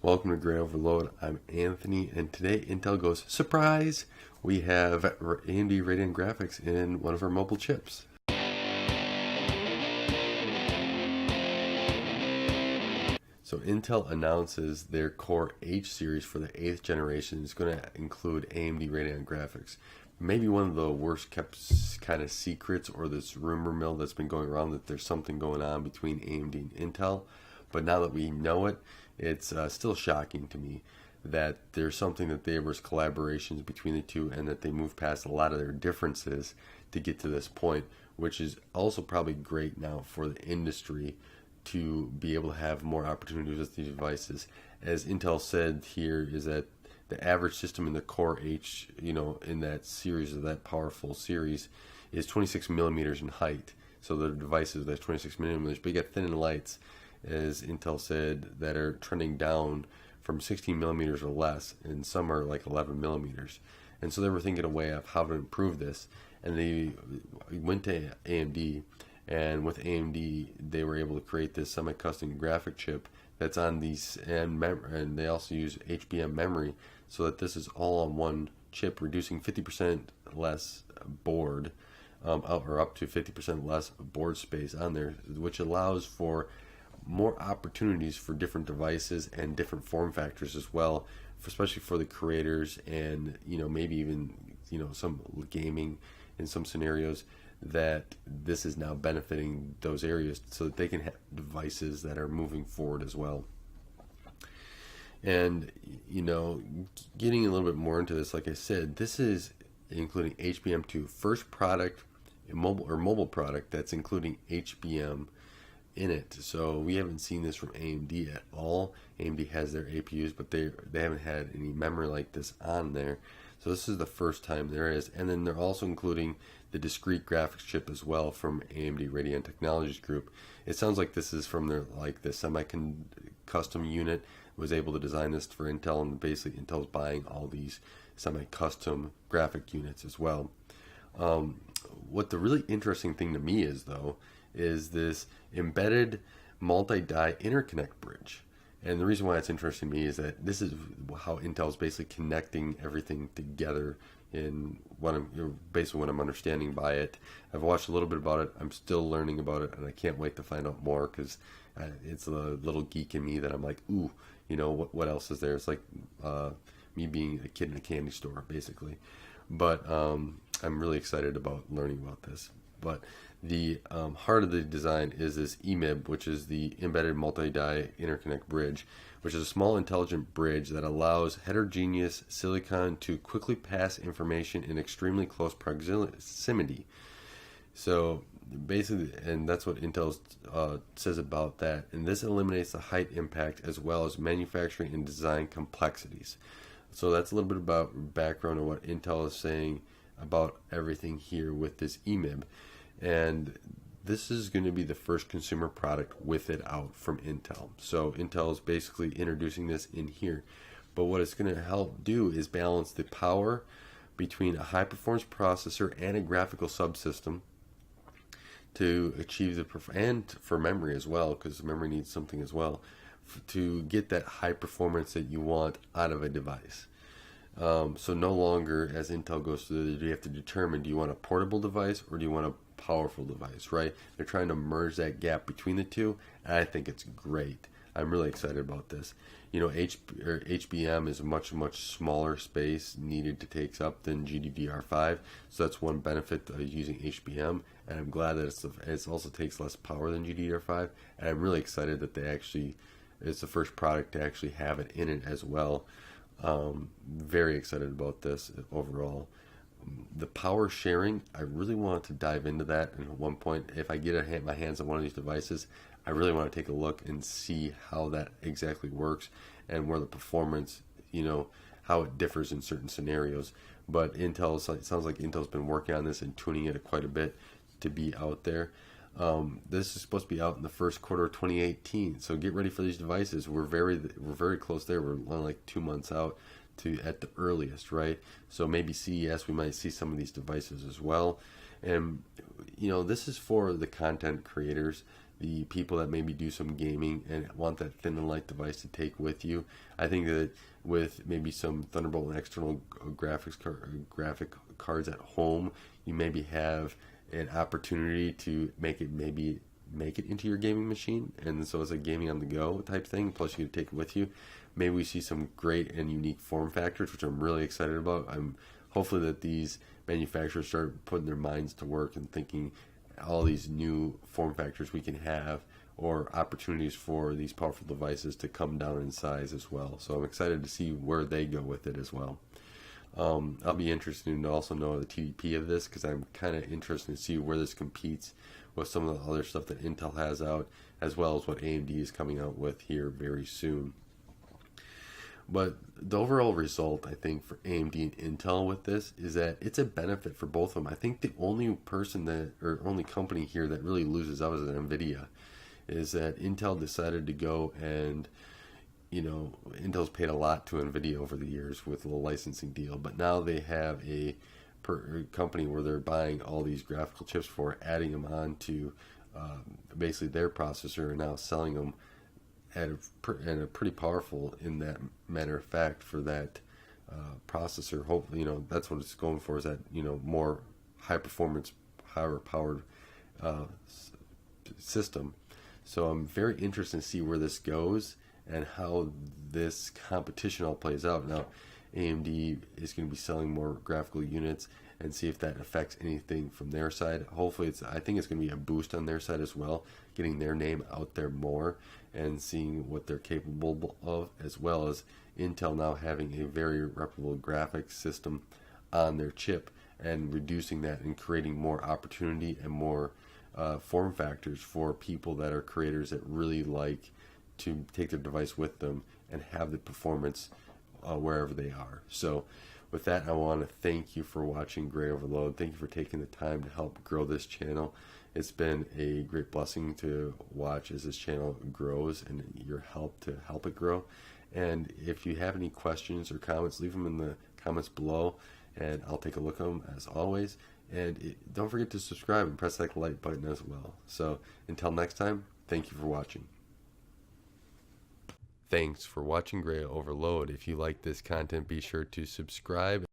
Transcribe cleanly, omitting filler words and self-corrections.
Welcome to Graya Overload. I'm Anthony, and today Intel goes surprise. We have AMD Graphics in one of our mobile chips. So Intel announces their Core H series for the 8th generation is going to include AMD Radeon graphics. Maybe one of the worst kept kind of secrets, or this rumor mill that's been going around that there's something going on between AMD and Intel. But now that we know it, it's still shocking to me that there's something that there was collaborations between the two, and that they moved past a lot of their differences to get to this point, which is also probably great now for the industry to be able to have more opportunities with these devices. As Intel said here, is that the average system in the Core H, in that series, of that powerful series, is 26 millimeters in height. So the devices that are 26 millimeters, but you got thin lights, as Intel said, that are trending down from 16 millimeters or less, and some are like 11 millimeters. And so they were thinking a way of how to improve this, and they went to AMD. And with AMD, they were able to create this semi-custom graphic chip that's on these, and they also use HBM memory, so that this is all on one chip, reducing 50% less board, or up to 50% less board space on there, which allows for more opportunities for different devices and different form factors as well, especially for the creators, and maybe even some gaming in some scenarios, that this is now benefiting those areas so that they can have devices that are moving forward as well. And getting a little bit more into this, like I said, this is including HBM2, first product, mobile product that's including HBM in it. So we haven't seen this from AMD at all. AMD has their APUs, but they haven't had any memory like this on there. So this is the first time there is. And then they're also including the discrete graphics chip as well from AMD Radeon Technologies Group. It sounds like this is from their the semi-custom unit was able to design this for Intel, and basically Intel's buying all these semi-custom graphic units as well. What the really interesting thing to me is, though, is this embedded multi-die interconnect bridge. And the reason why it's interesting to me is that this is how Intel is basically connecting everything together in what I'm understanding by it. I've watched a little bit about it. I'm still learning about it, and I can't wait to find out more, because it's a little geek in me that I'm like, ooh, what else is there? It's like me being a kid in a candy store, basically. But I'm really excited about learning about this. But the heart of the design is this EMIB, which is the Embedded Multi-Die Interconnect Bridge, which is a small intelligent bridge that allows heterogeneous silicon to quickly pass information in extremely close proximity. So basically, and that's what Intel says about that. And this eliminates the height impact as well as manufacturing and design complexities. So that's a little bit about background of what Intel is saying about everything here with this EMIB. And this is going to be the first consumer product with it out from Intel. So Intel is basically introducing this in here. But what it's going to help do is balance the power between a high performance processor and a graphical subsystem to achieve and for memory as well, because memory needs something as well, to get that high performance that you want out of a device. So no longer, as Intel goes through, do you have to determine, do you want a portable device or do you want a powerful device, right? They're trying to merge that gap between the two, and I think it's great. I'm really excited about this. HBM is a much smaller space needed to take up than GDDR5, so that's one benefit of using HBM, and I'm glad that it also takes less power than GDDR5, and I'm really excited that it's the first product to actually have it in it as well. Very excited about this overall. The power sharing, I really want to dive into that. And at one point, if I get my hands on one of these devices, I really want to take a look and see how that exactly works, and where the performance, how it differs in certain scenarios. But it sounds like Intel's been working on this and tuning it quite a bit to be out there. This is supposed to be out in the first quarter of 2018, so get ready for these devices. We're very close there. We're only like 2 months out at the earliest, right? So maybe CES, we might see some of these devices as well. And this is for the content creators the people that maybe do some gaming and want that thin and light device to take with you. I think that with maybe some Thunderbolt and external graphic cards at home, you maybe have an opportunity to make it into your gaming machine, and so it's a gaming on the go type thing. Plus, you can take it with you. Maybe we see some great and unique form factors, which I'm really excited about. I'm hopefully that these manufacturers start putting their minds to work and thinking all these new form factors we can have, or opportunities for these powerful devices to come down in size as well. So I'm excited to see where they go with it as well. I'll be interested to also know the TDP of this, because I'm kind of interested to see where this competes with some of the other stuff that Intel has out, as well as what AMD is coming out with here very soon. But the overall result, I think, for AMD and Intel with this is that it's a benefit for both of them. I think the only only company here that really loses out is NVIDIA. Is that Intel decided to go and, Intel's paid a lot to NVIDIA over the years with a little licensing deal, but now they have a company where they're buying all these graphical chips for, adding them on to basically their processor, and now selling them and a pretty powerful, in that matter of fact, for that processor. Hopefully, that's what it's going for, is that more high performance, higher powered system. So I'm very interested to see where this goes and how this competition all plays out. Now, AMD is going to be selling more graphical units, and see if that affects anything from their side. Hopefully, I think it's going to be a boost on their side as well, getting their name out there more and seeing what they're capable of, as well as Intel now having a very reputable graphics system on their chip, and reducing that and creating more opportunity and more form factors for people that are creators that really like to take their device with them and have the performance wherever they are. So with that, I want to thank you for watching Graya Overload. Thank you for taking the time to help grow this channel. It's been a great blessing to watch as this channel grows, and your help to help it grow. And if you have any questions or comments, leave them in the comments below, and I'll take a look at them as always. And don't forget to subscribe and press that like button as well. So until next time, thank you for watching. Thanks for watching Graya Overload. If you like this content, be sure to subscribe.